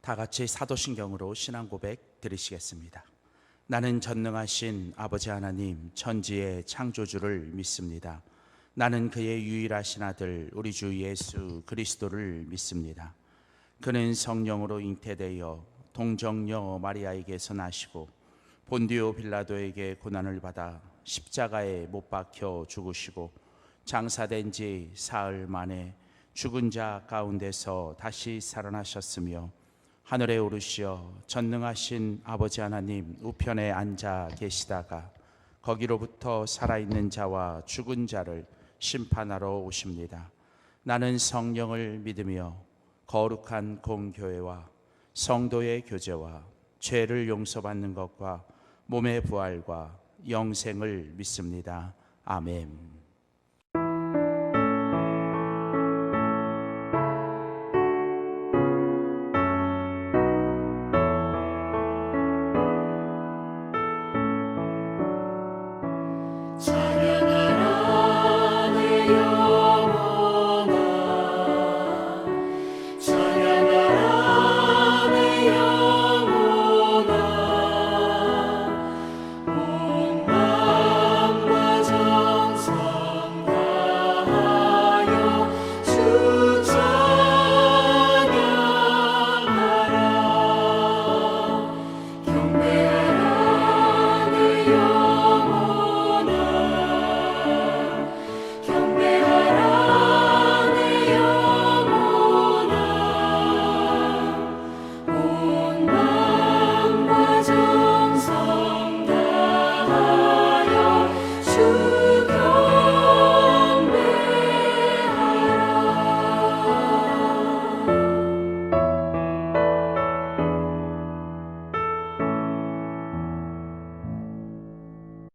다 같이 사도신경으로 신앙 고백 드리시겠습니다. 나는 전능하신 아버지 하나님 천지의 창조주를 믿습니다. 나는 그의 유일하신 아들 우리 주 예수 그리스도를 믿습니다. 그는 성령으로 잉태되어 동정녀 마리아에게서 나시고 본디오 빌라도에게 고난을 받아 십자가에 못 박혀 죽으시고 장사된 지 사흘 만에 죽은 자 가운데서 다시 살아나셨으며 하늘에 오르시어 전능하신 아버지 하나님 우편에 앉아 계시다가 거기로부터 살아있는 자와 죽은 자를 심판하러 오십니다. 나는 성령을 믿으며 거룩한 공교회와 성도의 교제와 죄를 용서받는 것과 몸의 부활과 영생을 믿습니다. 아멘.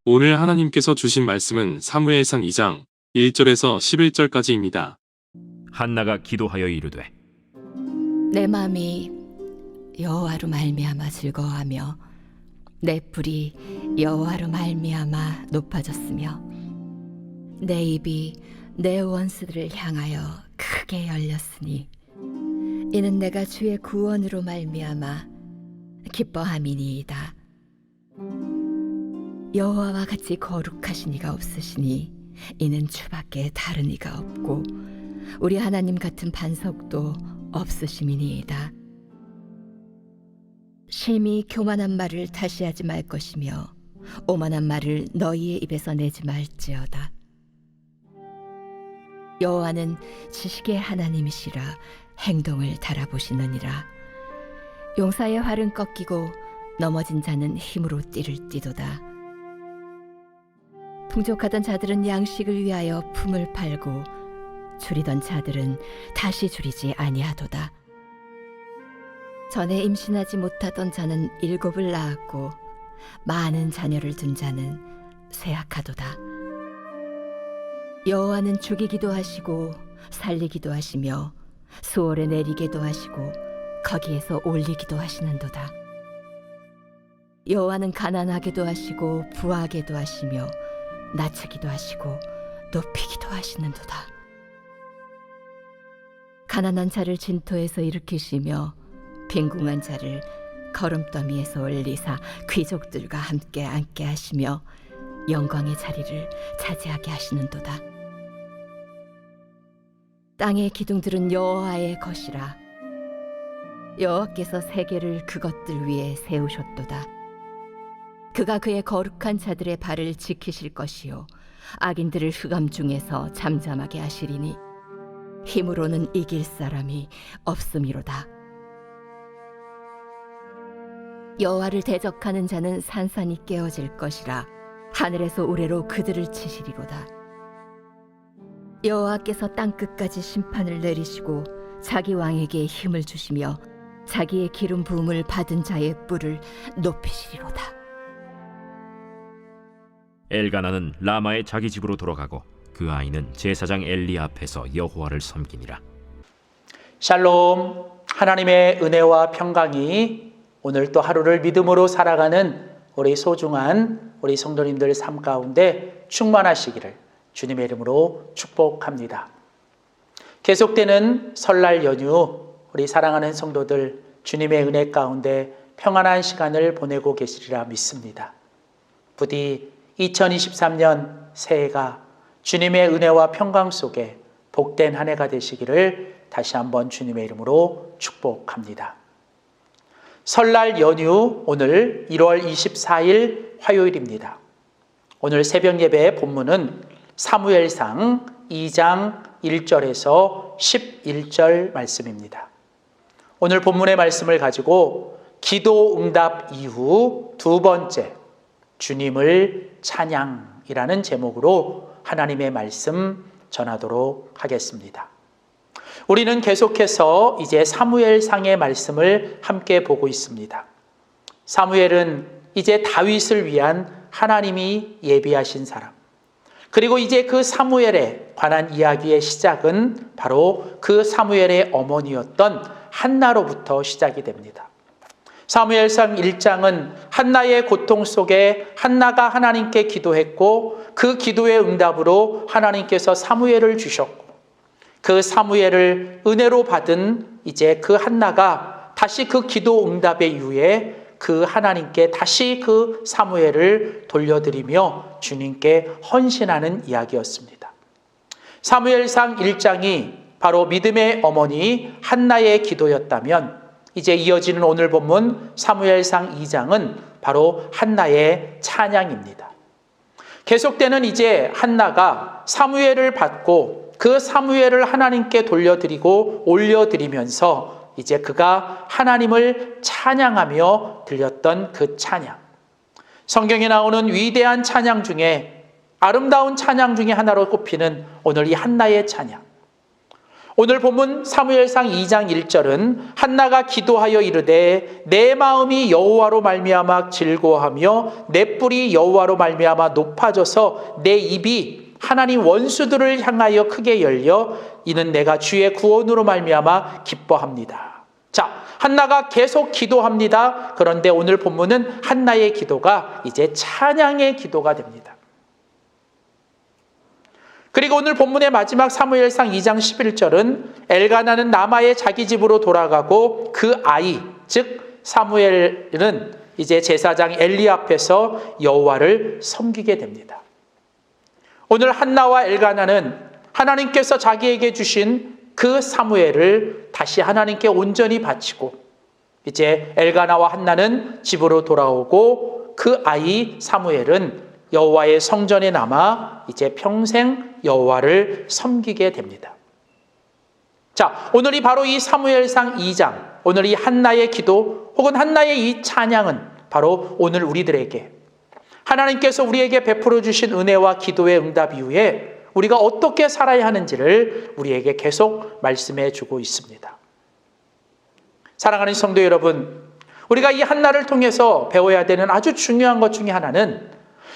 오늘 하나님께서 주신 말씀은 사무엘상 2장 1절에서 11절까지입니다. 한나가 기도하여 이르되 내 마음이 여호와로 말미암아 즐거워하며 내 뿔이 여호와로 말미암아 높아졌으며 내 입이 내 원수들을 향하여 크게 열렸으니 이는 내가 주의 구원으로 말미암아 기뻐함이니이다. 여호와와 같이 거룩하신 이가 없으시니 이는 주밖에 다른 이가 없고 우리 하나님 같은 반석도 없으심이니이다. 심히 교만한 말을 다시 하지 말 것이며 오만한 말을 너희의 입에서 내지 말지어다. 여호와는 지식의 하나님이시라 행동을 달아보시느니라. 용사의 활은 꺾이고 넘어진 자는 힘으로 띠를 띠도다. 풍족하던 자들은 양식을 위하여 품을 팔고 줄이던 자들은 다시 줄이지 아니하도다. 전에 임신하지 못하던 자는 7을 낳았고 많은 자녀를 둔 자는 쇠약하도다. 여호와는 죽이기도 하시고 살리기도 하시며 수월에 내리기도 하시고 거기에서 올리기도 하시는도다. 여호와는 가난하게도 하시고 부하게도 하시며 낮추기도 하시고 높이기도 하시는도다. 가난한 자를 진토에서 일으키시며 빈궁한 자를 거름더미에서 올리사 귀족들과 함께 앉게 하시며 영광의 자리를 차지하게 하시는도다. 땅의 기둥들은 여호와의 것이라. 여호와께서 세계를 그것들 위에 세우셨도다. 그가 그의 거룩한 자들의 발을 지키실 것이요 악인들을 흑암 중에서 잠잠하게 하시리니 힘으로는 이길 사람이 없음이로다. 여호와를 대적하는 자는 산산이 깨어질 것이라. 하늘에서 우레로 그들을 치시리로다. 여호와께서 땅끝까지 심판을 내리시고 자기 왕에게 힘을 주시며 자기의 기름 부음을 받은 자의 뿔을 높이시리로다. 엘가나는 라마의 자기 집으로 돌아가고 그 아이는 제사장 엘리 앞에서 여호와를 섬기니라. 샬롬. 하나님의 은혜와 평강이 오늘 또 하루를 믿음으로 살아가는 우리 소중한 우리 성도님들 삶 가운데 충만하시기를 주님의 이름으로 축복합니다. 계속되는 설날 연휴 우리 사랑하는 성도들 주님의 은혜 가운데 평안한 시간을 보내고 계시리라 믿습니다. 부디 2023년 새해가 주님의 은혜와 평강 속에 복된 한 해가 되시기를 다시 한번 주님의 이름으로 축복합니다. 설날 연휴 오늘 1월 24일 화요일입니다. 오늘 새벽 예배의 본문은 사무엘상 2장 1절에서 11절 말씀입니다. 오늘 본문의 말씀을 가지고 기도 응답 이후 두 번째 주님을 찬양이라는 제목으로 하나님의 말씀 전하도록 하겠습니다. 우리는 계속해서 이제 사무엘상의 말씀을 함께 보고 있습니다. 사무엘은 이제 다윗을 위한 하나님이 예비하신 사람, 그리고 이제 그 사무엘에 관한 이야기의 시작은 바로 그 사무엘의 어머니였던 한나로부터 시작이 됩니다. 사무엘상 1장은 한나의 고통 속에 한나가 하나님께 기도했고 그 기도의 응답으로 하나님께서 사무엘을 주셨고 그 사무엘을 은혜로 받은 이제 그 한나가 다시 그 기도 응답의 이후에 그 하나님께 다시 그 사무엘을 돌려드리며 주님께 헌신하는 이야기였습니다. 사무엘상 1장이 바로 믿음의 어머니 한나의 기도였다면 이제 이어지는 오늘 본문 사무엘상 2장은 바로 한나의 찬양입니다. 계속되는 이제 한나가 사무엘을 받고 그 사무엘을 하나님께 돌려드리고 올려드리면서 이제 그가 하나님을 찬양하며 드렸던 그 찬양. 성경에 나오는 위대한 찬양 중에 아름다운 찬양 중에 하나로 꼽히는 오늘 이 한나의 찬양. 오늘 본문 사무엘상 2장 1절은 한나가 기도하여 이르되 내 마음이 여호와로 말미암아 즐거워하며 내 뿔이 여호와로 말미암아 높아져서 내 입이 하나님 원수들을 향하여 크게 열려 이는 내가 주의 구원으로 말미암아 기뻐합니다. 자, 한나가 계속 기도합니다. 그런데 오늘 본문은 한나의 기도가 이제 찬양의 기도가 됩니다. 그리고 오늘 본문의 마지막 사무엘상 2장 11절은 엘가나는 라마의 자기 집으로 돌아가고 그 아이, 즉 사무엘은 이제 제사장 엘리 앞에서 여호와를 섬기게 됩니다. 오늘 한나와 엘가나는 하나님께서 자기에게 주신 그 사무엘을 다시 하나님께 온전히 바치고 이제 엘가나와 한나는 집으로 돌아오고 그 아이 사무엘은 여호와의 성전에 남아 이제 평생 여호와를 섬기게 됩니다. 자, 오늘이 바로 이 사무엘상 2장, 오늘 이 한나의 기도 혹은 한나의 이 찬양은 바로 오늘 우리들에게 하나님께서 우리에게 베풀어 주신 은혜와 기도의 응답 이후에 우리가 어떻게 살아야 하는지를 우리에게 계속 말씀해 주고 있습니다. 사랑하는 성도 여러분, 우리가 이 한나를 통해서 배워야 되는 아주 중요한 것 중에 하나는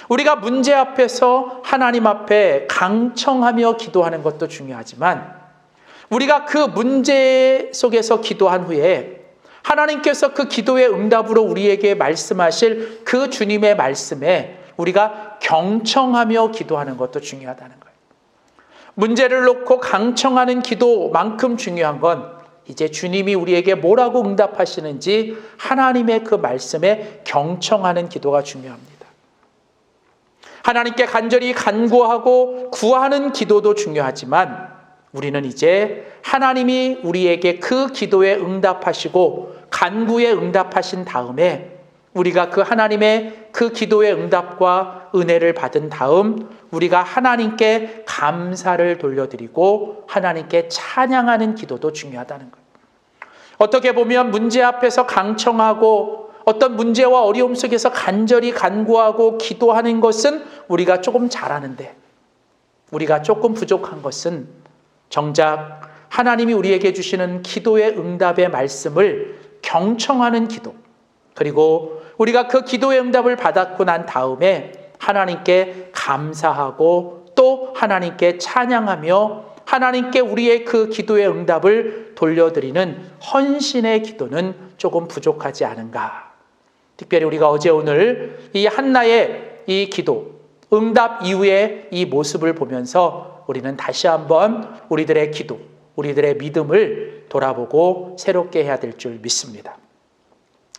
우리가 문제 앞에서 하나님 앞에 강청하며 기도하는 것도 중요하지만 우리가 그 문제 속에서 기도한 후에 하나님께서 그 기도의 응답으로 우리에게 말씀하실 그 주님의 말씀에 우리가 경청하며 기도하는 것도 중요하다는 거예요. 문제를 놓고 강청하는 기도만큼 중요한 건 이제 주님이 우리에게 뭐라고 응답하시는지 하나님의 그 말씀에 경청하는 기도가 중요합니다. 하나님께 간절히 간구하고 구하는 기도도 중요하지만 우리는 이제 하나님이 우리에게 그 기도에 응답하시고 간구에 응답하신 다음에 우리가 그 하나님의 그 기도의 응답과 은혜를 받은 다음 우리가 하나님께 감사를 돌려드리고 하나님께 찬양하는 기도도 중요하다는 거예요. 어떻게 보면 문제 앞에서 강청하고 어떤 문제와 어려움 속에서 간절히 간구하고 기도하는 것은 우리가 조금 잘하는데 우리가 조금 부족한 것은 정작 하나님이 우리에게 주시는 기도의 응답의 말씀을 경청하는 기도, 그리고 우리가 그 기도의 응답을 받았고 난 다음에 하나님께 감사하고 또 하나님께 찬양하며 하나님께 우리의 그 기도의 응답을 돌려드리는 헌신의 기도는 조금 부족하지 않은가. 특별히 우리가 어제 오늘 이 한나의 이 기도, 응답 이후의 이 모습을 보면서 우리는 다시 한번 우리들의 기도, 우리들의 믿음을 돌아보고 새롭게 해야 될 줄 믿습니다.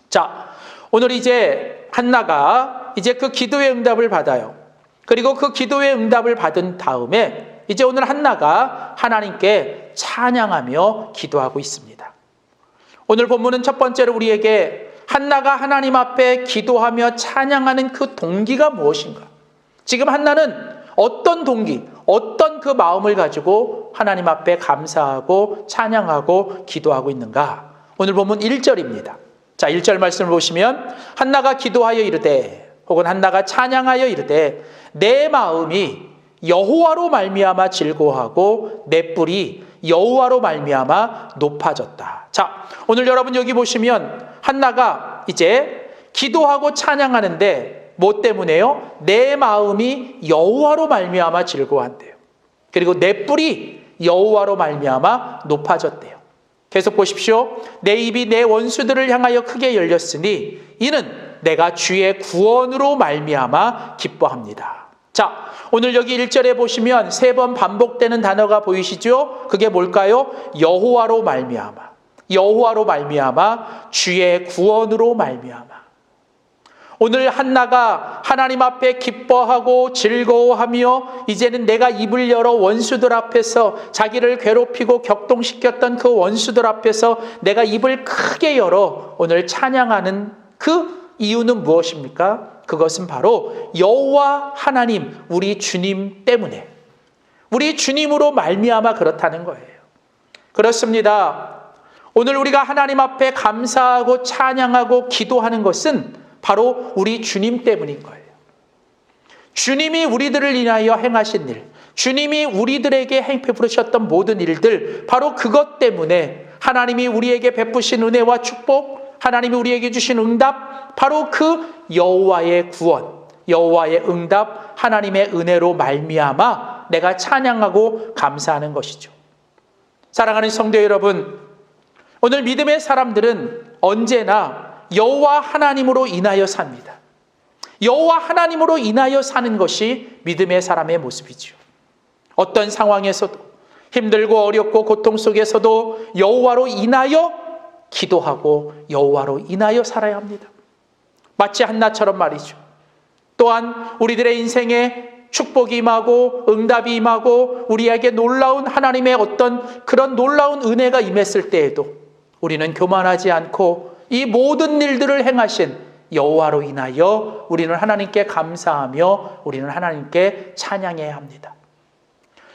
자, 오늘 이제 한나가 이제 그 기도의 응답을 받아요. 그리고 그 기도의 응답을 받은 다음에 이제 오늘 한나가 하나님께 찬양하며 기도하고 있습니다. 오늘 본문은 첫 번째로 우리에게 한나가 하나님 앞에 기도하며 찬양하는 그 동기가 무엇인가? 지금 한나는 어떤 동기, 어떤 그 마음을 가지고 하나님 앞에 감사하고 찬양하고 기도하고 있는가? 오늘 본문 1절입니다. 자, 1절 말씀을 보시면 한나가 기도하여 이르되 혹은 한나가 찬양하여 이르되 내 마음이 여호와로 말미암아 즐거워하고 내 뿔이 여호와로 말미암아 높아졌다. 자, 오늘 여러분 여기 보시면 한나가 이제 기도하고 찬양하는데 뭐 때문에요? 내 마음이 여호와로 말미암아 즐거워한대요. 그리고 내 뿔이 여호와로 말미암아 높아졌대요. 계속 보십시오. 내 입이 내 원수들을 향하여 크게 열렸으니 이는 내가 주의 구원으로 말미암아 기뻐합니다. 자, 오늘 여기 1절에 보시면 3번 반복되는 단어가 보이시죠? 그게 뭘까요? 여호와로 말미암아, 여호와로 말미암아, 주의 구원으로 말미암아. 오늘 한나가 하나님 앞에 기뻐하고 즐거워하며 이제는 내가 입을 열어 원수들 앞에서 자기를 괴롭히고 격동시켰던 그 원수들 앞에서 내가 입을 크게 열어 오늘 찬양하는 그 이유는 무엇입니까? 그것은 바로 여호와 하나님, 우리 주님 때문에, 우리 주님으로 말미암아 그렇다는 거예요. 그렇습니다. 오늘 우리가 하나님 앞에 감사하고 찬양하고 기도하는 것은 바로 우리 주님 때문인 거예요. 주님이 우리들을 인하여 행하신 일, 주님이 우리들에게 베푸셨던 모든 일들, 바로 그것 때문에 하나님이 우리에게 베푸신 은혜와 축복, 하나님이 우리에게 주신 응답, 바로 그 여호와의 구원, 여호와의 응답, 하나님의 은혜로 말미암아 내가 찬양하고 감사하는 것이죠. 사랑하는 성도 여러분, 오늘 믿음의 사람들은 언제나 여호와 하나님으로 인하여 삽니다. 여호와 하나님으로 인하여 사는 것이 믿음의 사람의 모습이죠. 어떤 상황에서도 힘들고 어렵고 고통 속에서도 여호와로 인하여 기도하고 여호와로 인하여 살아야 합니다. 마치 한나처럼 말이죠. 또한 우리들의 인생에 축복이 임하고 응답이 임하고 우리에게 놀라운 하나님의 어떤 그런 놀라운 은혜가 임했을 때에도 우리는 교만하지 않고 이 모든 일들을 행하신 여호와로 인하여 우리는 하나님께 감사하며 우리는 하나님께 찬양해야 합니다.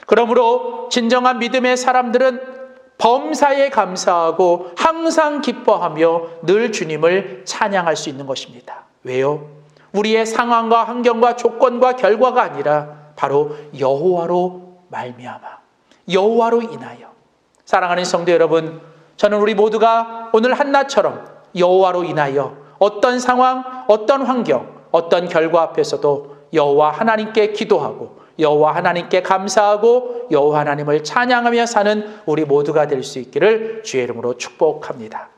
그러므로 진정한 믿음의 사람들은 범사에 감사하고 항상 기뻐하며 늘 주님을 찬양할 수 있는 것입니다. 왜요? 우리의 상황과 환경과 조건과 결과가 아니라 바로 여호와로 말미암아, 여호와로 인하여. 사랑하는 성도 여러분, 저는 우리 모두가 오늘 한나처럼 여호와로 인하여 어떤 상황, 어떤 환경, 어떤 결과 앞에서도 여호와 하나님께 기도하고 여호와 하나님께 감사하고 여호와 하나님을 찬양하며 사는 우리 모두가 될 수 있기를 주의 이름으로 축복합니다.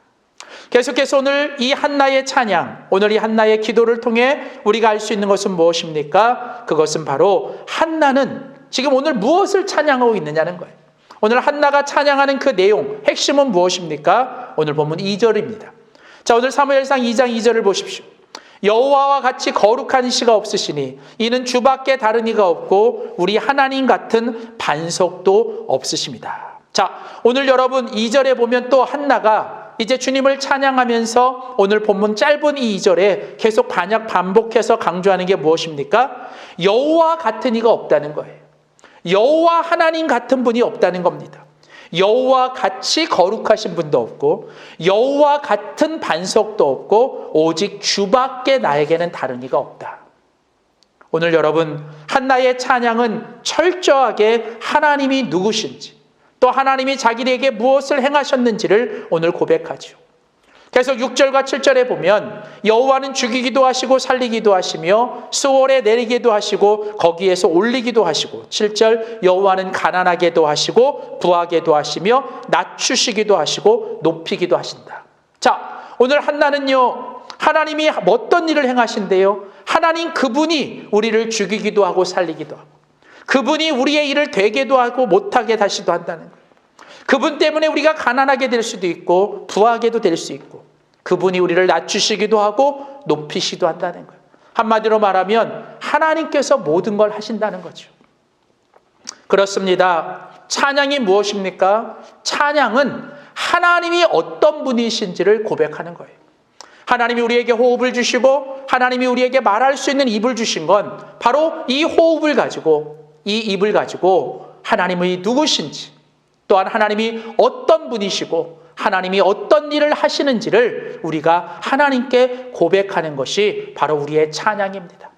계속해서 오늘 이 한나의 찬양, 오늘 이 한나의 기도를 통해 우리가 알 수 있는 것은 무엇입니까? 그것은 바로 한나는 지금 오늘 무엇을 찬양하고 있느냐는 거예요. 오늘 한나가 찬양하는 그 내용, 핵심은 무엇입니까? 오늘 본문 2절입니다. 자, 오늘 사무엘상 2장 2절을 보십시오. 여호와와 같이 거룩한 이가 없으시니 이는 주밖에 다른 이가 없고 우리 하나님 같은 반석도 없으십니다. 자, 오늘 여러분 2절에 보면 또 한나가 이제 주님을 찬양하면서 오늘 본문 짧은 이 2절에 계속 반복해서 강조하는 게 무엇입니까? 여호와 같은 이가 없다는 거예요. 여호와 하나님 같은 분이 없다는 겁니다. 여호와 같이 거룩하신 분도 없고 여호와 같은 반석도 없고 오직 주밖에 나에게는 다른 이가 없다. 오늘 여러분 한나의 찬양은 철저하게 하나님이 누구신지 또 하나님이 자기에게 무엇을 행하셨는지를 오늘 고백하죠. 계속 6절과 7절에 보면 여호와는 죽이기도 하시고 살리기도 하시며 수월에 내리기도 하시고 거기에서 올리기도 하시고 7절 여호와는 가난하게도 하시고 부하게도 하시며 낮추시기도 하시고 높이기도 하신다. 자, 오늘 한나는요 하나님이 어떤 일을 행하신대요? 하나님 그분이 우리를 죽이기도 하고 살리기도 하고 그분이 우리의 일을 되게도 하고 못하게 하시도 한다는 거예요. 그분 때문에 우리가 가난하게 될 수도 있고 부하게도 될 수 있고, 그분이 우리를 낮추시기도 하고 높이시기도 한다는 거예요. 한마디로 말하면 하나님께서 모든 걸 하신다는 거죠. 그렇습니다. 찬양이 무엇입니까? 찬양은 하나님이 어떤 분이신지를 고백하는 거예요. 하나님이 우리에게 호흡을 주시고 하나님이 우리에게 말할 수 있는 입을 주신 건 바로 이 호흡을 가지고, 이 입을 가지고 하나님이 누구신지, 또한 하나님이 어떤 분이시고 하나님이 어떤 일을 하시는지를 우리가 하나님께 고백하는 것이 바로 우리의 찬양입니다.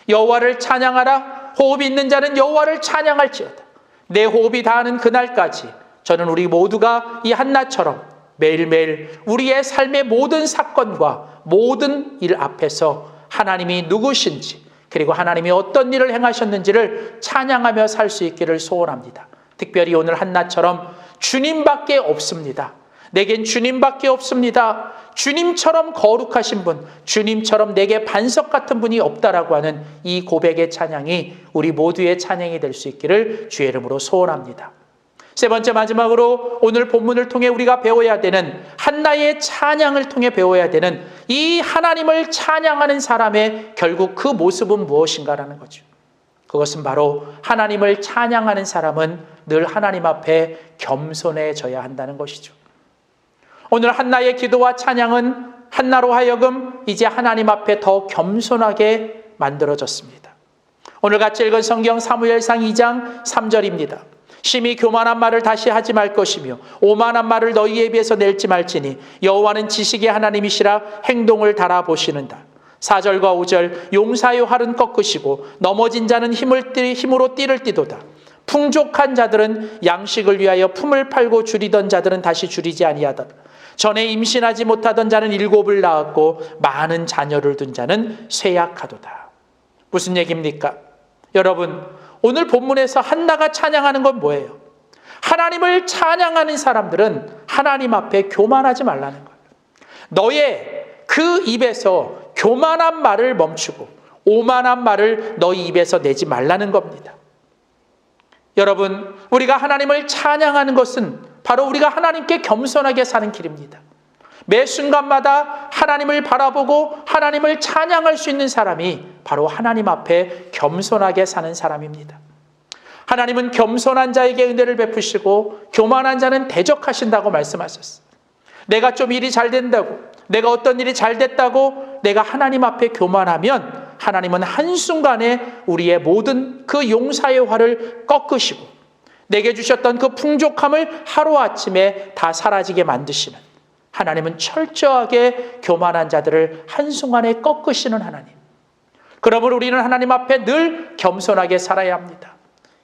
여호와를 찬양하라. 호흡이 있는 자는 여호와를 찬양할지어다. 내 호흡이 다하는 그날까지 저는 우리 모두가 이 한나처럼 매일매일 우리의 삶의 모든 사건과 모든 일 앞에서 하나님이 누구신지, 그리고 하나님이 어떤 일을 행하셨는지를 찬양하며 살 수 있기를 소원합니다. 특별히 오늘 한나처럼 주님밖에 없습니다. 내겐 주님밖에 없습니다. 주님처럼 거룩하신 분, 주님처럼 내게 반석 같은 분이 없다라고 하는 이 고백의 찬양이 우리 모두의 찬양이 될 수 있기를 주의 이름으로 소원합니다. 세 번째, 마지막으로 오늘 본문을 통해 우리가 배워야 되는, 한나의 찬양을 통해 배워야 되는 이 하나님을 찬양하는 사람의 결국 그 모습은 무엇인가라는 거죠. 그것은 바로 하나님을 찬양하는 사람은 늘 하나님 앞에 겸손해져야 한다는 것이죠. 오늘 한나의 기도와 찬양은 한나로 하여금 이제 하나님 앞에 더 겸손하게 만들어졌습니다. 오늘 같이 읽은 성경 사무엘상 2장 3절입니다. 심히 교만한 말을 다시 하지 말 것이며 오만한 말을 너희에 비해서 낼지 말지니 여호와는 지식의 하나님이시라 행동을 달아보시는다. 4절과 5절, 용사의 활은 꺾으시고 넘어진 자는 힘으로 띠를 띠도다. 풍족한 자들은 양식을 위하여 품을 팔고 줄이던 자들은 다시 줄이지 아니하다. 전에 임신하지 못하던 자는 7을 낳았고 많은 자녀를 둔 자는 쇠약하도다. 무슨 얘기입니까? 여러분, 오늘 본문에서 한나가 찬양하는 건 뭐예요? 하나님을 찬양하는 사람들은 하나님 앞에 교만하지 말라는 거예요. 너의 그 입에서 교만한 말을 멈추고 오만한 말을 너희 입에서 내지 말라는 겁니다. 여러분, 우리가 하나님을 찬양하는 것은 바로 우리가 하나님께 겸손하게 사는 길입니다. 매 순간마다 하나님을 바라보고 하나님을 찬양할 수 있는 사람이 바로 하나님 앞에 겸손하게 사는 사람입니다. 하나님은 겸손한 자에게 은혜를 베푸시고 교만한 자는 대적하신다고 말씀하셨어요. 내가 좀 일이 잘 된다고, 내가 어떤 일이 잘 됐다고 내가 하나님 앞에 교만하면 하나님은 한순간에 우리의 모든 그 용사의 활을 꺾으시고 내게 주셨던 그 풍족함을 하루아침에 다 사라지게 만드시는, 하나님은 철저하게 교만한 자들을 한순간에 꺾으시는 하나님. 그러므로 우리는 하나님 앞에 늘 겸손하게 살아야 합니다.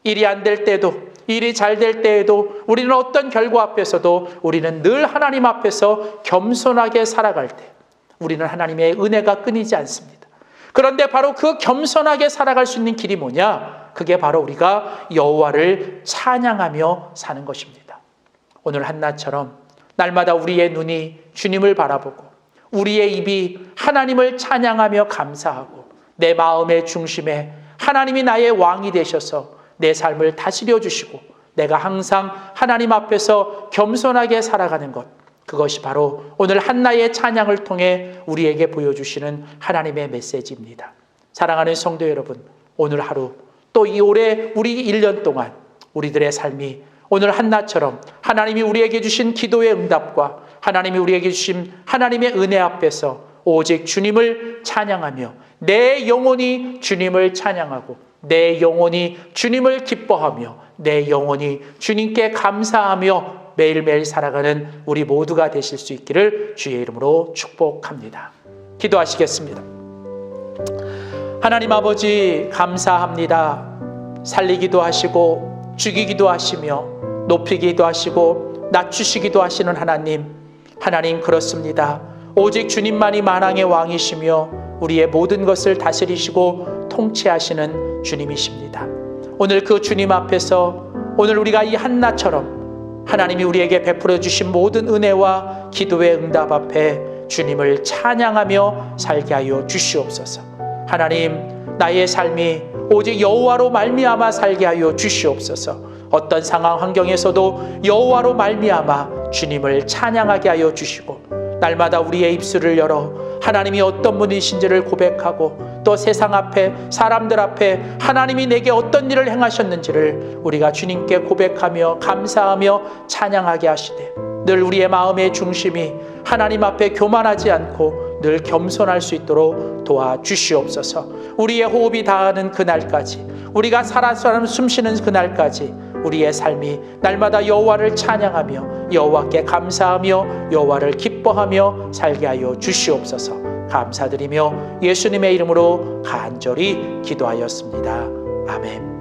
일이 안 될 때도, 일이 잘 될 때에도, 우리는 어떤 결과 앞에서도 우리는 늘 하나님 앞에서 겸손하게 살아갈 때 우리는 하나님의 은혜가 끊이지 않습니다. 그런데 바로 그 겸손하게 살아갈 수 있는 길이 뭐냐? 그게 바로 우리가 여호와를 찬양하며 사는 것입니다. 오늘 한나처럼 날마다 우리의 눈이 주님을 바라보고 우리의 입이 하나님을 찬양하며 감사하고 내 마음의 중심에 하나님이 나의 왕이 되셔서 내 삶을 다스려 주시고 내가 항상 하나님 앞에서 겸손하게 살아가는 것, 그것이 바로 오늘 한나의 찬양을 통해 우리에게 보여주시는 하나님의 메시지입니다. 사랑하는 성도 여러분, 오늘 하루 또 이 올해 우리 1년 동안 우리들의 삶이 오늘 한나처럼 하나님이 우리에게 주신 기도의 응답과 하나님이 우리에게 주신 하나님의 은혜 앞에서 오직 주님을 찬양하며 내 영혼이 주님을 찬양하고 내 영혼이 주님을 기뻐하며 내 영혼이 주님께 감사하며 매일매일 살아가는 우리 모두가 되실 수 있기를 주의 이름으로 축복합니다. 기도하시겠습니다. 하나님 아버지, 감사합니다. 살리기도 하시고 죽이기도 하시며 높이기도 하시고 낮추시기도 하시는 하나님, 하나님 그렇습니다. 오직 주님만이 만왕의 왕이시며 우리의 모든 것을 다스리시고 통치하시는 주님이십니다. 오늘 그 주님 앞에서 오늘 우리가 이 한나처럼 하나님이 우리에게 베풀어 주신 모든 은혜와 기도의 응답 앞에 주님을 찬양하며 살게 하여 주시옵소서. 하나님, 나의 삶이 오직 여호와로 말미암아 살게 하여 주시옵소서. 어떤 상황 환경에서도 여호와로 말미암아 주님을 찬양하게 하여 주시고 날마다 우리의 입술을 열어 하나님이 어떤 분이신지를 고백하고 또 세상 앞에 사람들 앞에 하나님이 내게 어떤 일을 행하셨는지를 우리가 주님께 고백하며 감사하며 찬양하게 하시되 늘 우리의 마음의 중심이 하나님 앞에 교만하지 않고 늘 겸손할 수 있도록 도와주시옵소서. 우리의 호흡이 닿는 그날까지 우리가 살아서 숨쉬는 그날까지 우리의 삶이 날마다 여호와를 찬양하며 여호와께 감사하며 여호와를 기뻐하며 살게 하여 주시옵소서. 감사드리며 예수님의 이름으로 간절히 기도하였습니다. 아멘.